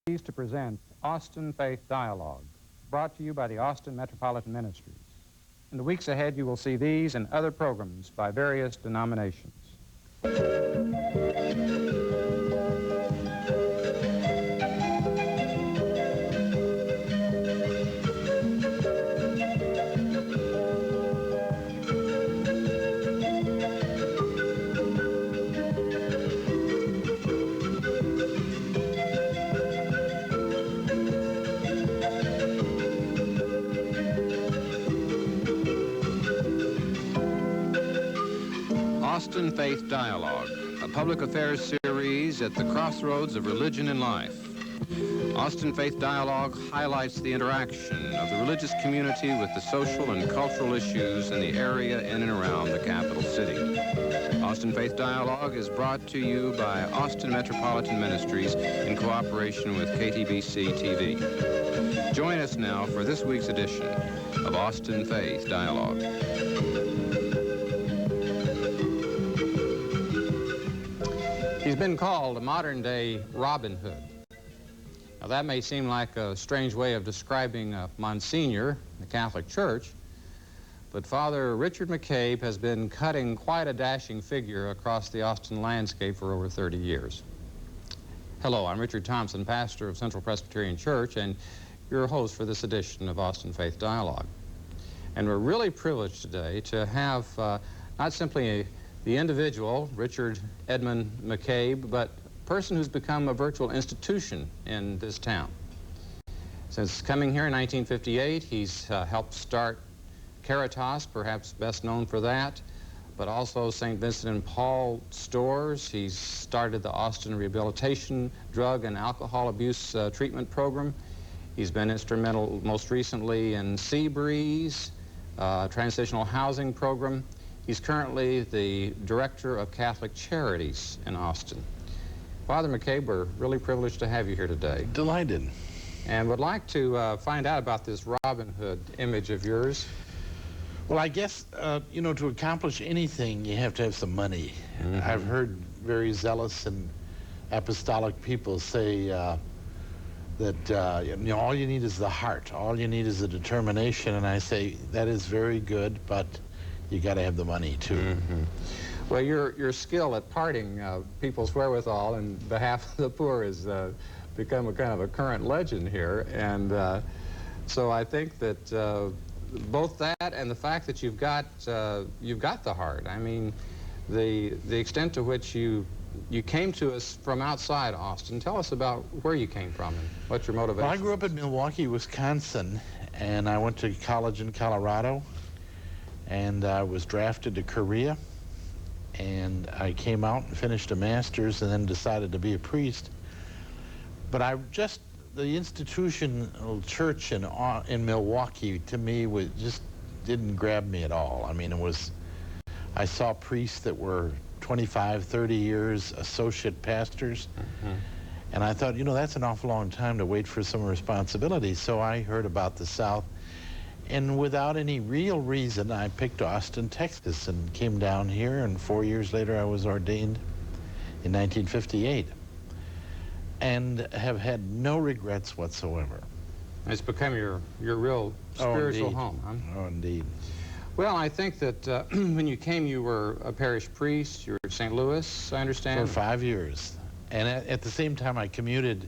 Pleased to present Austin Faith Dialogue, brought to you by the Austin Metropolitan Ministries. In the weeks ahead, you will see these and other programs by various denominations. Austin Faith Dialogue, a public affairs series at the crossroads of religion and life. Austin Faith Dialogue highlights the interaction of the religious community with the social and cultural issues in the area in and around the capital city. Austin Faith Dialogue is brought to you by Austin Metropolitan Ministries in cooperation with KTBC TV. Join us now for this week's edition of Austin Faith Dialogue. He's been called a modern-day Robin Hood. Now, that may seem like a strange way of describing Monsignor in the Catholic Church, but Father Richard McCabe has been cutting quite a dashing figure across the Austin landscape for over 30 years. Hello, I'm Richard Thompson, pastor of Central Presbyterian Church, and your host for this edition of Austin Faith Dialogue. And we're really privileged today to have not simply the individual, Richard Edmund McCabe, but a person who's become a virtual institution in this town. Since coming here in 1958, he's helped start Caritas, perhaps best known for that, but also St. Vincent and Paul stores. He's started the Austin Rehabilitation Drug and Alcohol Abuse Treatment Program. He's been instrumental most recently in Seabreeze, Transitional Housing Program. He's currently the Director of Catholic Charities in Austin. Father McCabe, we're really privileged to have you here today. Delighted. And would like to find out about this Robin Hood image of yours. Well, I guess, you know, to accomplish anything, you have to have some money. Mm-hmm. I've heard very zealous and apostolic people say that you know, all you need is the heart. All you need is the determination. And I say, that is very good, but you got to have the money, too. Mm-hmm. Well, your skill at parting people's wherewithal in behalf of the poor has become a kind of a current legend here. And so I think that both that and the fact that you've got the heart. I mean, the extent to which you came to us from outside Austin. Tell us about where you came from and what's your motivation. Well, I grew up in Milwaukee, Wisconsin, and I went to college in Colorado. And I was drafted to Korea, and I came out and finished a master's and then decided to be a priest. But the institutional church in Milwaukee, to me, just didn't grab me at all. I mean, I saw priests that were 25, 30 years associate pastors, mm-hmm. and I thought, you know, that's an awful long time to wait for some responsibility. So I heard about the South. And without any real reason, I picked Austin, Texas, and came down here, and 4 years later I was ordained in 1958, and have had no regrets whatsoever. It's become your real spiritual home, huh? Oh, indeed. Well, I think that when you came, you were a parish priest. You were in St. Louis, I understand? For 5 years. And at the same time, I commuted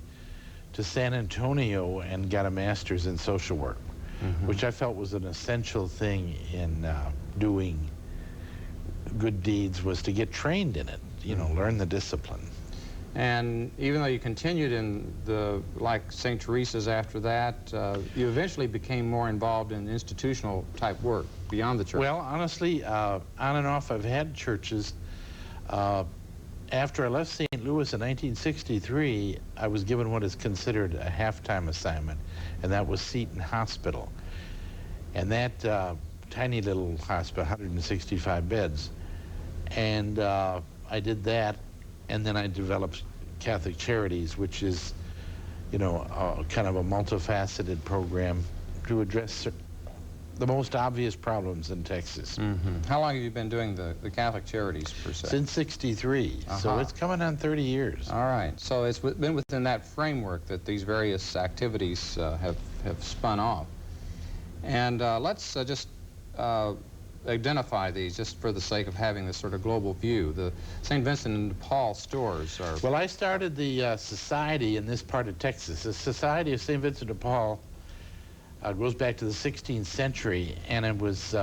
to San Antonio and got a master's in social work. Mm-hmm. Which I felt was an essential thing in doing good deeds, was to get trained in it, you know, learn the discipline. And even though you continued in like St. Teresa's after that, you eventually became more involved in institutional type work beyond the church. Well, honestly, on and off, I've had churches. After I left St. Louis in 1963, I was given what is considered a half-time assignment, and that was Seton Hospital. And that tiny little hospital, 165 beds. And I did that, and then I developed Catholic Charities, which is, you know, kind of a multifaceted program to address the most obvious problems in Texas. How long have you been doing the Catholic Charities, per se? Since '63, so it's coming on 30 years. All right, so it's been within that framework that these various activities have spun off. And let's just identify these, just for the sake of having this sort of global view. The St. Vincent and de Paul stores are... Well, I started the society in this part of Texas. The Society of St. Vincent de Paul goes back to the 16th century, and it was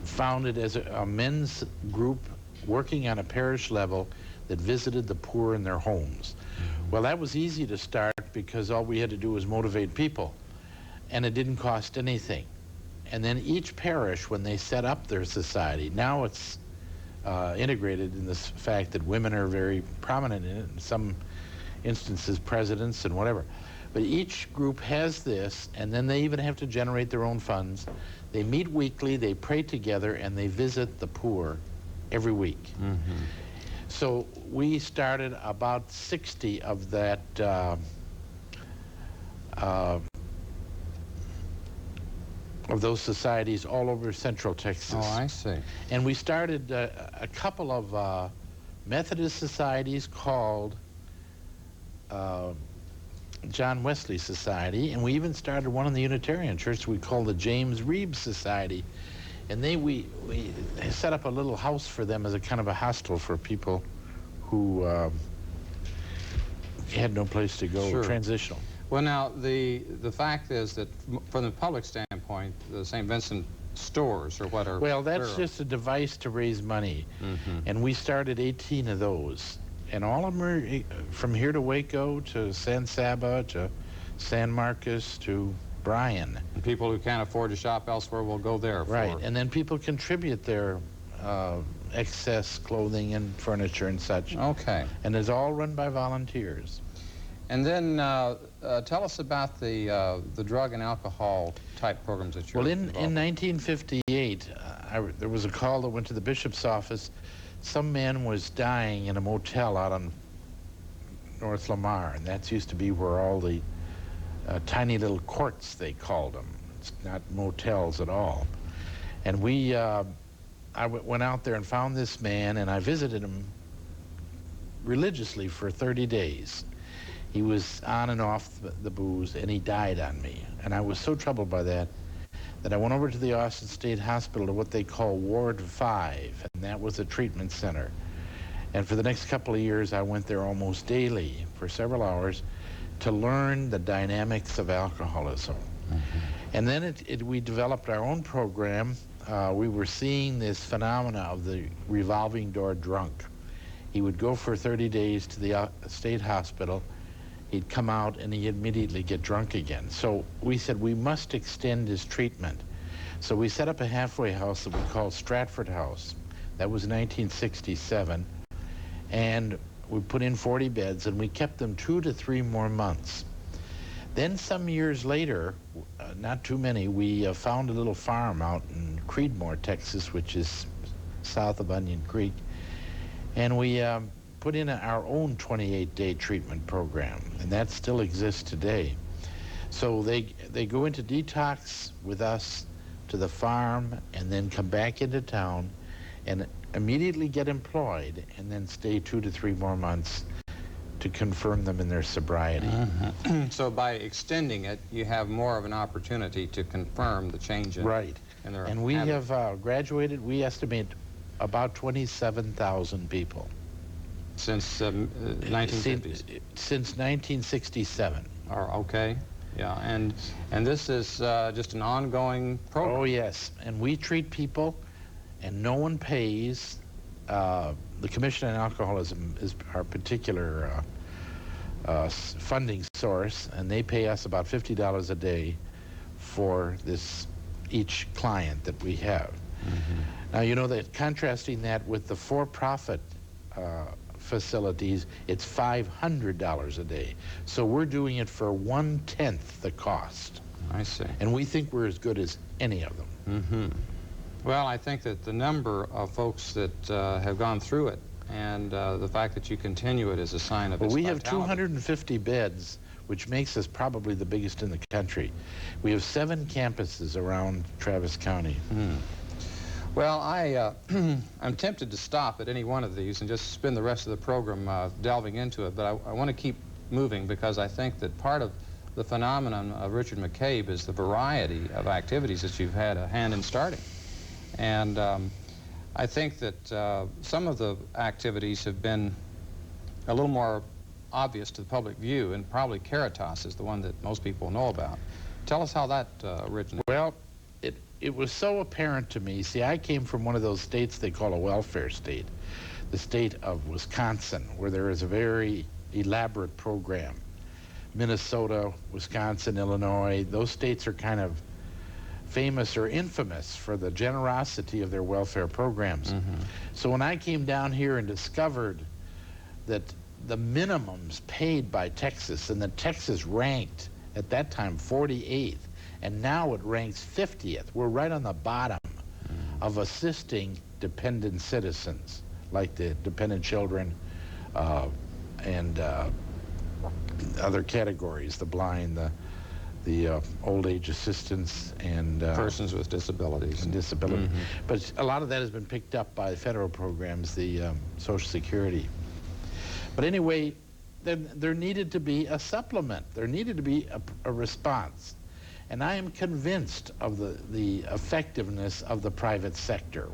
founded as a men's group working on a parish level that visited the poor in their homes. Well, that was easy to start because all we had to do was motivate people, and it didn't cost anything. And then each parish, when they set up their society, now it's integrated in this fact that women are very prominent in it, in some instances presidents and whatever. But each group has this, and then they even have to generate their own funds. They meet weekly, they pray together, and they visit the poor every week. So we started about 60 of that of those societies all over Central Texas. Oh, I see. And we started a couple of Methodist societies called John Wesley Society, and we even started one in the Unitarian Church we called the James Reeves Society. And we set up a little house for them as a kind of a hostel for people who had no place to go, transitional. Well, now, the fact is that from the public standpoint, the St. Vincent stores are what are... Well, that's just a device to raise money. And we started 18 of those. And all of them are from here to Waco, to San Saba, to San Marcos, to Bryan. And people who can't afford to shop elsewhere will go there. Right, and then people contribute their excess clothing and furniture and such. Okay. And it's all run by volunteers. And then tell us about the drug and alcohol type programs that you're involved in. In 1958, there was a call that went to the bishop's office. Some man was dying in a motel out on North Lamar, and that used to be where all the tiny little courts, they called them. It's not motels at all. And I went out there and found this man, and I visited him religiously for 30 days. He was on and off the booze, and he died on me. And I was so troubled by that I went over to the Austin State Hospital to what they call Ward 5, and that was a treatment center. And for the next couple of years, I went there almost daily for several hours to learn the dynamics of alcoholism. And then we developed our own program. We were seeing this phenomena of the revolving door drunk. He would go for 30 days to the state hospital. He'd come out and he'd immediately get drunk again. So we said we must extend his treatment. So we set up a halfway house that we called Stratford House. That was 1967. And we put in 40 beds, and we kept them 2 to 3 more months. Then some years later, not too many, we found a little farm out in Creedmoor, Texas, which is south of Onion Creek. And we put in our own 28-day treatment program, and that still exists today. So they go into detox with us to the farm and then come back into town and immediately get employed and then stay 2 to 3 more months to confirm them in their sobriety. So by extending it, you have more of an opportunity to confirm the change in, in their And we habit. have graduated, we estimate, about 27,000 people. Since 1950s? Since 1967. Okay. Yeah, and this is just an ongoing program. Oh, yes. And we treat people, and no one pays. The Commission on Alcoholism is our particular funding source, and they pay us about $50 a day for each client that we have. Now, you know that contrasting that with the for-profit facilities, it's $500 a day. So we're doing it for 1/10 the cost. I see. And we think we're as good as any of them. Well, I think that the number of folks that have gone through it and the fact that you continue it is a sign of its We have vitality. 250 beds which makes us probably the biggest in the country. We have 7 campuses around Travis County. Well, I'm tempted to stop at any one of these and just spend the rest of the program delving into it, but I want to keep moving because I think that part of the phenomenon of Richard McCabe is the variety of activities that you've had a hand in starting. And I think that some of the activities have been a little more obvious to the public view, and probably Caritas is the one that most people know about. Tell us how that originated. Well, it was so apparent to me. See, I came from one of those states they call a welfare state, the state of Wisconsin, where there is a very elaborate program. Minnesota, Wisconsin, Illinois, those states are kind of famous or infamous for the generosity of their welfare programs. So when I came down here and discovered that the minimums paid by Texas, and that Texas ranked at that time 48th, and now it ranks 50th. We're right on the bottom of assisting dependent citizens, like the dependent children and other categories, the blind, the old age assistance, and persons with disabilities. And disability. But a lot of that has been picked up by federal programs, the Social Security. But anyway, there needed to be a supplement. There needed to be a response. And I am convinced of the effectiveness of the private sector.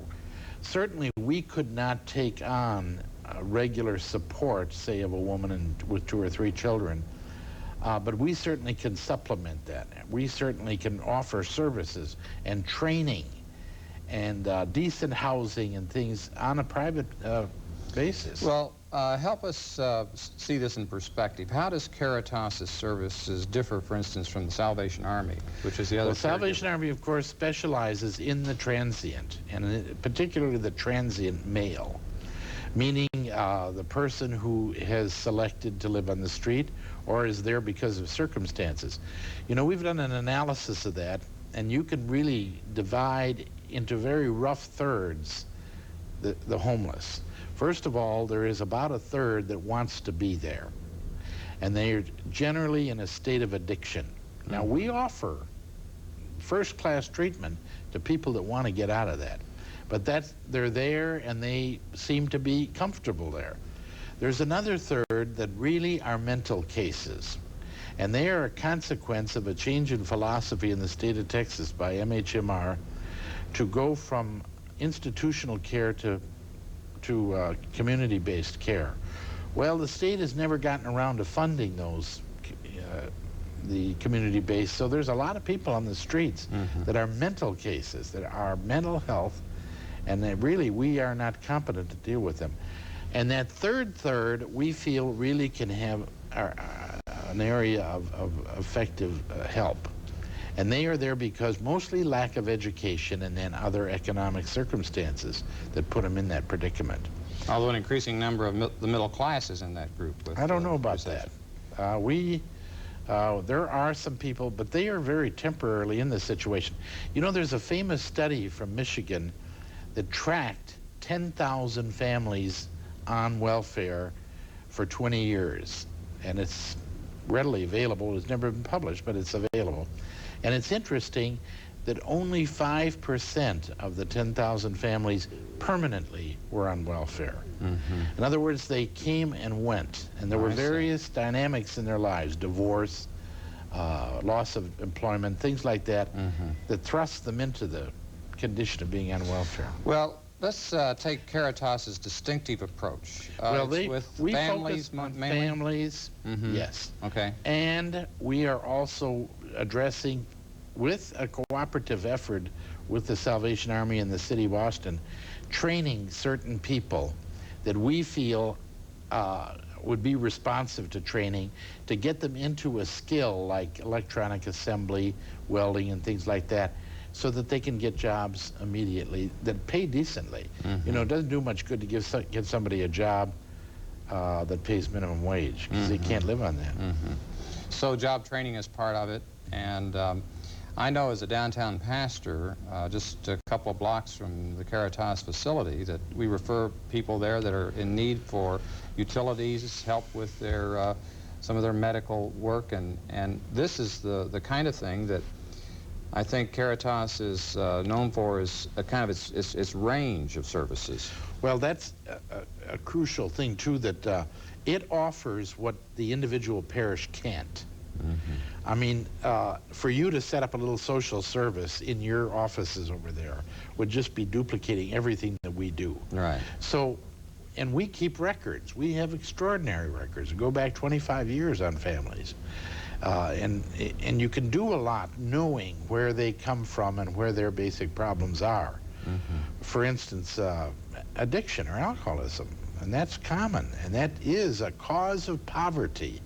Certainly, we could not take on regular support, say, of a woman with 2 or 3 children, but we certainly can supplement that. We certainly can offer services and training and decent housing and things on a private basis. Well, help us see this in perspective. How does Caritas' services differ, for instance, from the Salvation Army, which is the other? Well, Salvation Army, of course, specializes in the transient, and particularly the transient male, meaning the person who has selected to live on the street or is there because of circumstances. You know, we've done an analysis of that, and you can really divide into very rough thirds the homeless. First of all, there is about a third that wants to be there, and they are generally in a state of addiction. Now, we offer first-class treatment to people that want to get out of that, but they're there and they seem to be comfortable there. There's another third that really are mental cases, and they are a consequence of a change in philosophy in the state of Texas by MHMR to go from institutional care to community-based care. Well, the state has never gotten around to funding those, the community-based, so there's a lot of people on the streets that are mental cases, that are mental health, and that really we are not competent to deal with them. And that third, we feel really can have an area of effective help. And they are there because mostly lack of education and then other economic circumstances that put them in that predicament. Although an increasing number of the middle class is in that group. With, I don't know about that. There are some people, but they are very temporarily in this situation. You know, there's a famous study from Michigan that tracked 10,000 families on welfare for 20 years. And it's readily available. It's never been published, but it's available. And it's interesting that only 5% of the 10,000 families permanently were on welfare. In other words, they came and went, and there were various dynamics in their lives, divorce, loss of employment, things like that, that thrust them into the condition of being on welfare. Well, let's take Caritas's distinctive approach. Well, we focus on families, yes. Okay. And we are also addressing, with a cooperative effort with the Salvation Army and the City of Austin, training certain people that we feel would be responsive to training, to get them into a skill like electronic assembly, welding, and things like that, so that they can get jobs immediately that pay decently. You know, it doesn't do much good to get somebody a job that pays minimum wage, because they can't live on that. So job training is part of it, and I know as a downtown pastor, just a couple of blocks from the Caritas facility, that we refer people there that are in need for utilities, help with their some of their medical work, and this is the kind of thing that I think Caritas is known for, is a kind of its range of services. Well, that's a crucial thing, too, that it offers what the individual parish can't. Mm-hmm. I mean, for you to set up a little social service in your offices over there would just be duplicating everything that we do. Right. So, and we keep records. We have extraordinary records. We go back 25 years on families. And you can do a lot knowing where they come from and where their basic problems are. Mm-hmm. For instance, addiction or alcoholism, and that's common, and that is a cause of poverty.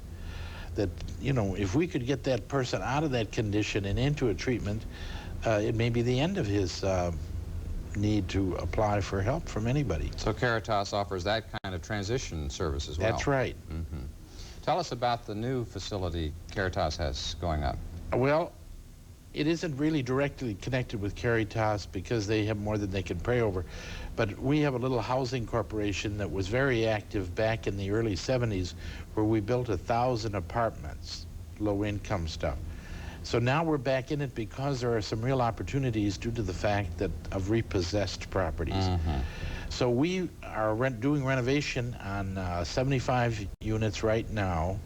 That, you know, if we could get that person out of that condition and into a treatment, it may be the end of his need to apply for help from anybody. So Caritas offers that kind of transition service as well. That's right. Mm-hmm. Tell us about the new facility Caritas has going up. Well, it isn't really directly connected with Caritas because they have more than they can pray over. But we have a little housing corporation that was very active back in the early 70s where we built 1,000 apartments, low-income stuff. So now we're back in it because there are some real opportunities due to the fact that of repossessed properties. Mm-hmm. So we are doing renovation on 75 units right now.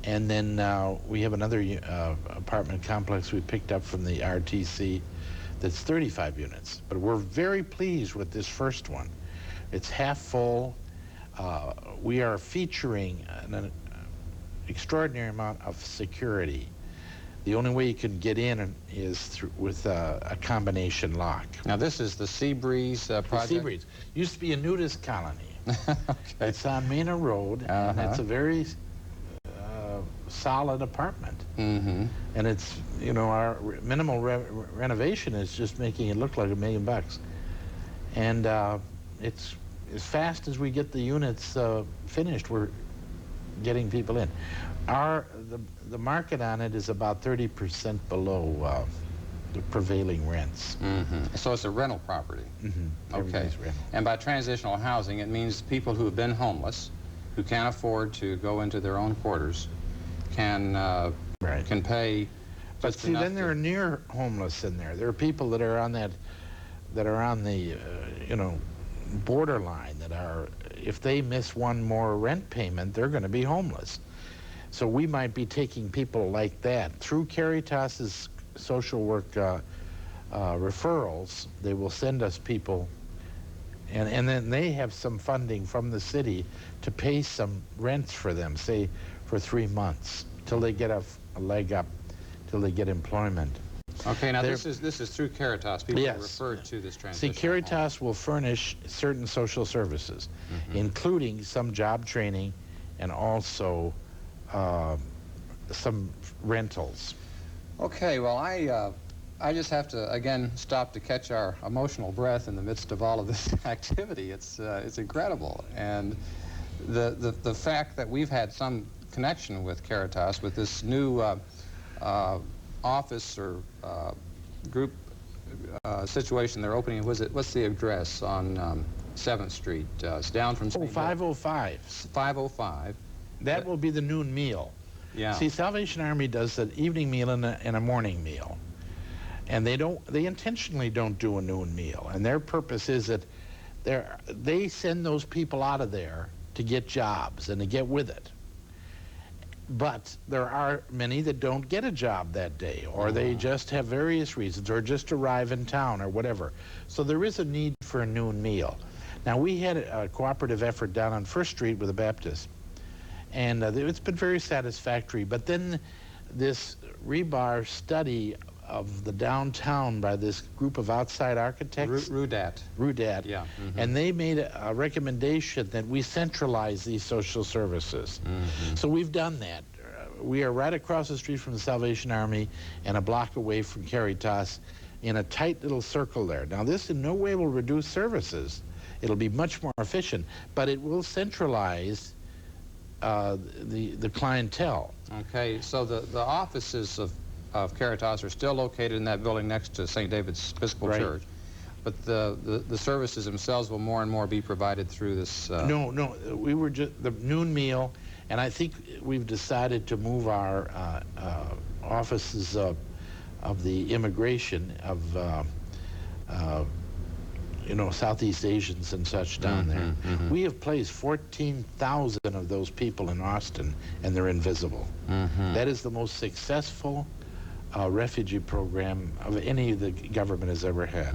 And then we have another apartment complex we picked up from the RTC that's 35 units. But we're very pleased with this first one. It's half full. We are featuring an extraordinary amount of security. The only way you can get in is with a combination lock. Now this is the Seabreeze project? The Seabreeze. Used to be a nudist colony. Okay. It's on Mena Road, and it's a very solid apartment. Mm-hmm. And it's, you know, our minimal renovation is just making it look like $1 million. And it's as fast as we get the units finished, we're getting people in. The market on it is about 30% below the prevailing rents. Mm-hmm. So it's a rental property. Mm-hmm. Okay. And by transitional housing, it means people who have been homeless, who can't afford to go into their own quarters, can pay. But see, then there are near homeless in there. There are people that are on the you know, borderline, that are, if they miss one more rent payment, they're going to be homeless. So we might be taking people like that through Caritas's social work referrals. They will send us people, and then they have some funding from the city to pay some rents for them, say for 3 months, till they get a leg up, till they get employment. Okay, now this is through Caritas. People yes. are referred to this transition. See, Caritas will furnish certain social services, mm-hmm. including some job training and also some rentals. Okay, well, I just have to, again, stop to catch our emotional breath in the midst of all of this activity. It's incredible. And the fact that we've had some connection with Caritas, with this new office or group situation they're opening. What's the address on 7th Street? It's down from... 505. 505. That will be the noon meal. Yeah. See, Salvation Army does an evening meal and a morning meal. And they intentionally don't do a noon meal. And their purpose is that they send those people out of there to get jobs and to get with it. But there are many that don't get a job that day, or they just have various reasons, or just arrive in town, or whatever. So there is a need for a noon meal. Now, we had a cooperative effort down on 1st Street with the Baptists, and it's been very satisfactory. But then this rebar study of the downtown by this group of outside architects. Rudat. Yeah. Mm-hmm. And they made a recommendation that we centralize these social services. Mm-hmm. So we've done that. We are right across the street from the Salvation Army and a block away from Caritas in a tight little circle there. Now, this in no way will reduce services. It'll be much more efficient, but it will centralize the clientele. Okay, so the offices of Caritas are still located in that building next to St. David's Episcopal Church, but the services themselves will more and more be provided through this... No, we were just the noon meal, And I think we've decided to move our offices of the immigration of you know, Southeast Asians and such down there. We have placed 14,000 of those people in Austin, and they're invisible. That is the most successful refugee program of any the government has ever had.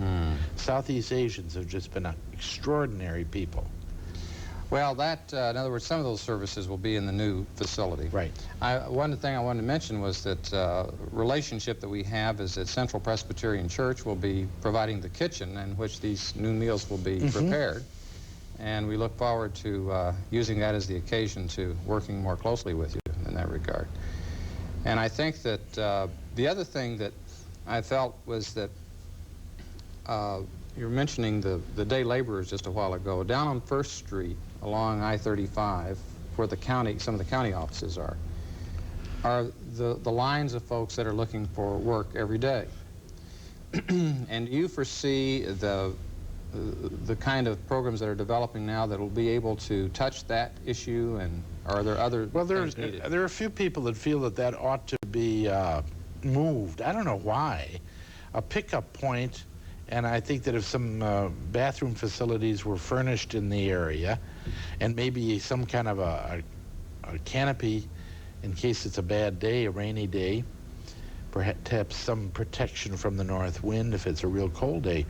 Southeast Asians have just been extraordinary people. Well, that, in other words, some of those services will be in the new facility. Right. One thing I wanted to mention was that relationship that we have is that Central Presbyterian Church will be providing the kitchen in which these new meals will be prepared. And we look forward to using that as the occasion to working more closely with you in that regard. And I think that the other thing that I felt was that you were mentioning the day laborers just a while ago. Down on 1st Street along I-35, where the county, some of the county offices are the lines of folks that are looking for work every day. And do you foresee the kind of programs that are developing now that will be able to touch that issue, and are there other things needed? There are a few people that feel that that ought to be moved. I don't know why. A pickup point, and I think that if some bathroom facilities were furnished in the area, and maybe some kind of a canopy in case it's a bad day, a rainy day, perhaps some protection from the north wind if it's a real cold day.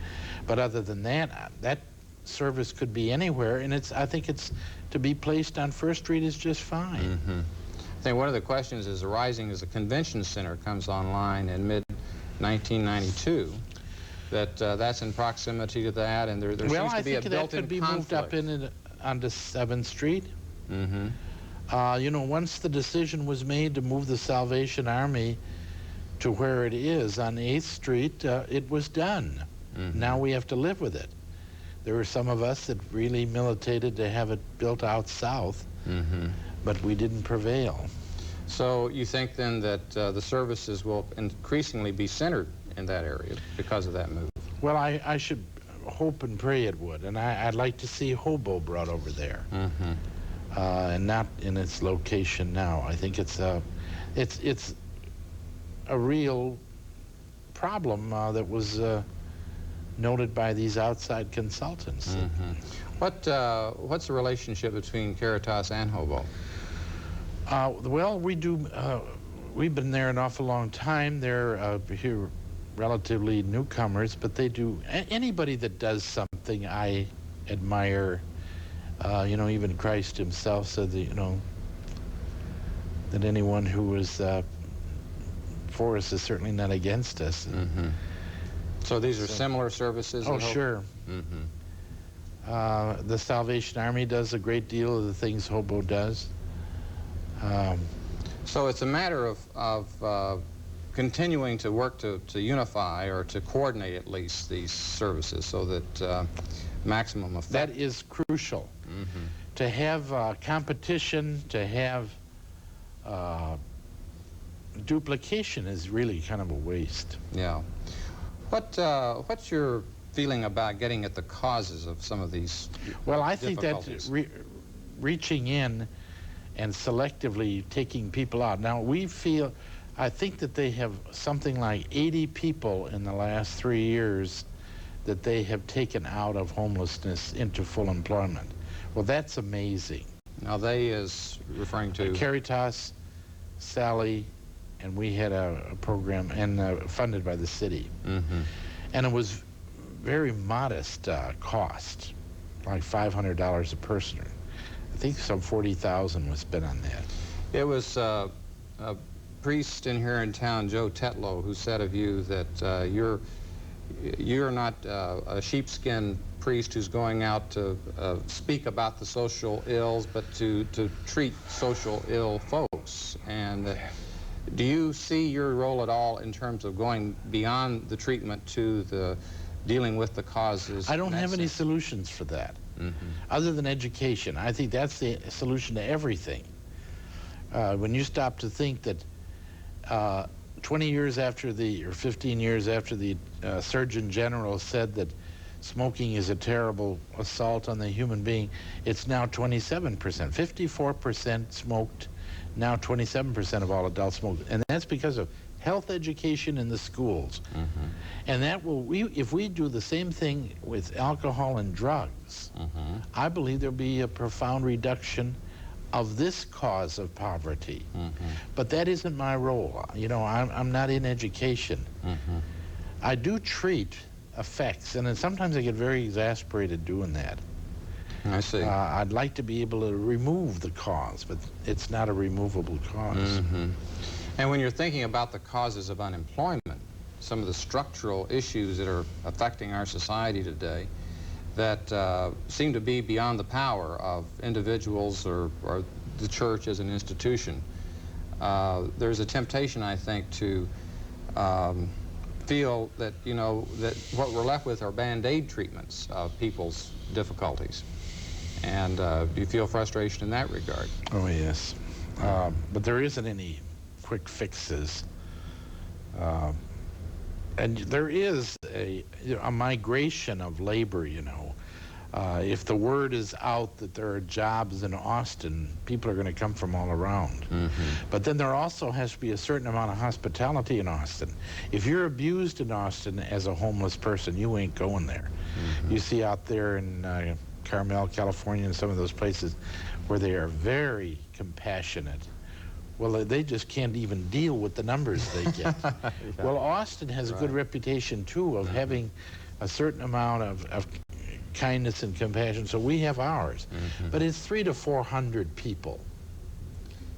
But other than that, that service could be anywhere, and I think it's to be placed on 1st Street is just fine. I think one of the questions is arising as the convention center comes online in mid-1992. That's in proximity to that, and there seems to be a built-in conflict. Well, I think that could be moved up onto 7th Street. You know, once the decision was made to move the Salvation Army to where it is on 8th Street, it was done. Now we have to live with it. There were some of us that really militated to have it built out south, but we didn't prevail. So you think then that the services will increasingly be centered in that area because of that move? Well, I should hope and pray it would, and I'd like to see Hobo brought over there, and not in its location now. I think it's a real problem that was noted by these outside consultants. What's the relationship between Caritas and Hobo? Well, we've been there an awful long time. They're here relatively newcomers, but they do, anybody that does something I admire. You know, even Christ himself said that, you know, that anyone who was for us is certainly not against us. So these are similar services? Oh, sure. The Salvation Army does a great deal of the things Hobo does. So it's a matter of continuing to work to unify or to coordinate at least these services so that maximum effect. That is crucial. To have competition, to have duplication is really kind of a waste. Yeah. What's your feeling about getting at the causes of some of these Well, I think that reaching in and selectively taking people out. Now, I think that they have something like 80 people in the last 3 years that they have taken out of homelessness into full employment. Well, that's amazing. Now, they is referring to? Caritas, Sally, and we had a program and funded by the city. And it was very modest cost, like $500 a person. I think some $40,000 was spent on that. It was a priest in here in town, Joe Tetlow, who said of you that you're not a sheepskin priest who's going out to speak about the social ills, but to treat social ill folks. And do you see your role at all in terms of going beyond the treatment to the dealing with the causes? I don't have any solutions for that, other than education. I think that's the solution to everything. When you stop to think that 20 years after or 15 years after the Surgeon General said that smoking is a terrible assault on the human being, it's now 27%. 54% smoked, now 27% of all adults smoke. And that's because of health education in the schools. Mm-hmm. And that will, if we do the same thing with alcohol and drugs, Mm-hmm. I believe there'll be a profound reduction of this cause of poverty. Mm-hmm. But that isn't my role. You know, I'm not in education. Mm-hmm. I do treat effects, and then sometimes I get very exasperated doing that. I see. I'd like to be able to remove the cause, but it's not a removable cause. Mm-hmm. And when you're thinking about the causes of unemployment, some of the structural issues that are affecting our society today that seem to be beyond the power of individuals or the church as an institution, there's a temptation, I think, to feel that, you know, that what we're left with are Band-Aid treatments of people's difficulties. And do you feel frustration in that regard? Oh, yes. But there isn't any quick fixes. And there is a migration of labor, you know. If the word is out that there are jobs in Austin, people are going to come from all around. Mm-hmm. But then there also has to be a certain amount of hospitality in Austin. If you're abused in Austin as a homeless person, you ain't going there. Mm-hmm. You see out there in Carmel, California, and some of those places where they are very compassionate. Well, they just can't even deal with the numbers they get. Yeah. Well, Austin has a good reputation, too, of having a certain amount of kindness and compassion, so we have ours. Mm-hmm. But it's 300 to 400 people.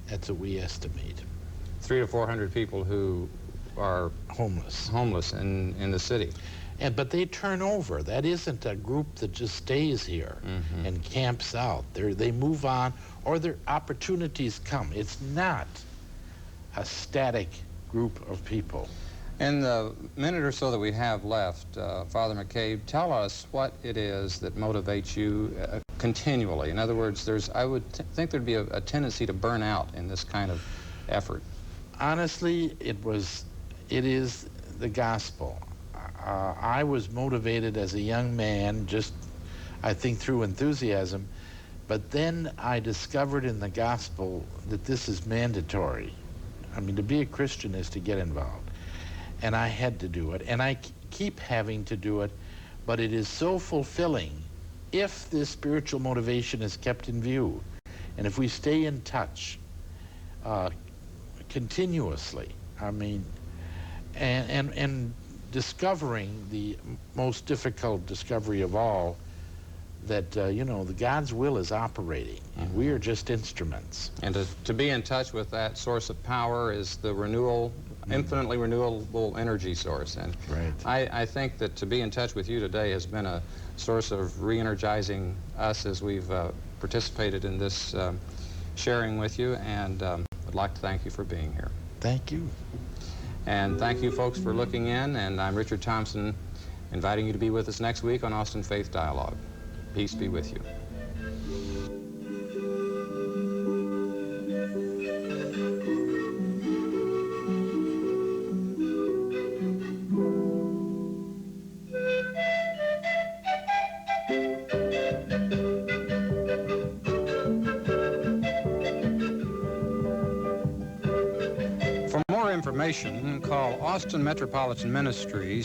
That's what we estimate. 300 to 400 people who are Homeless. in the city. But they turn over. That isn't a group that just stays here Mm-hmm. and camps out. They move on, or their opportunities come. It's not a static group of people. In the minute or so that we have left, Father McCabe, tell us what it is that motivates you continually. In other words, I would think there'd be a tendency to burn out in this kind of effort. Honestly, it is the gospel. I was motivated as a young man, just, I think, through enthusiasm, but then I discovered in the gospel that this is mandatory. I mean, to be a Christian is to get involved. And I had to do it, and I keep having to do it, but it is so fulfilling if this spiritual motivation is kept in view, and if we stay in touch continuously. I mean, and discovering the most difficult discovery of all, that you know, the God's will is operating, and we are just instruments. And to be in touch with that source of power is the infinitely renewable energy source. And Right. I think that to be in touch with you today has been a source of re-energizing us as we've participated in this sharing with you, and I'd like to thank you for being here. Thank you. And thank you folks for looking in, and I'm Richard Thompson, inviting you to be with us next week on Austin Faith Dialogue. Peace be with you. For more information, call Austin Metropolitan Ministries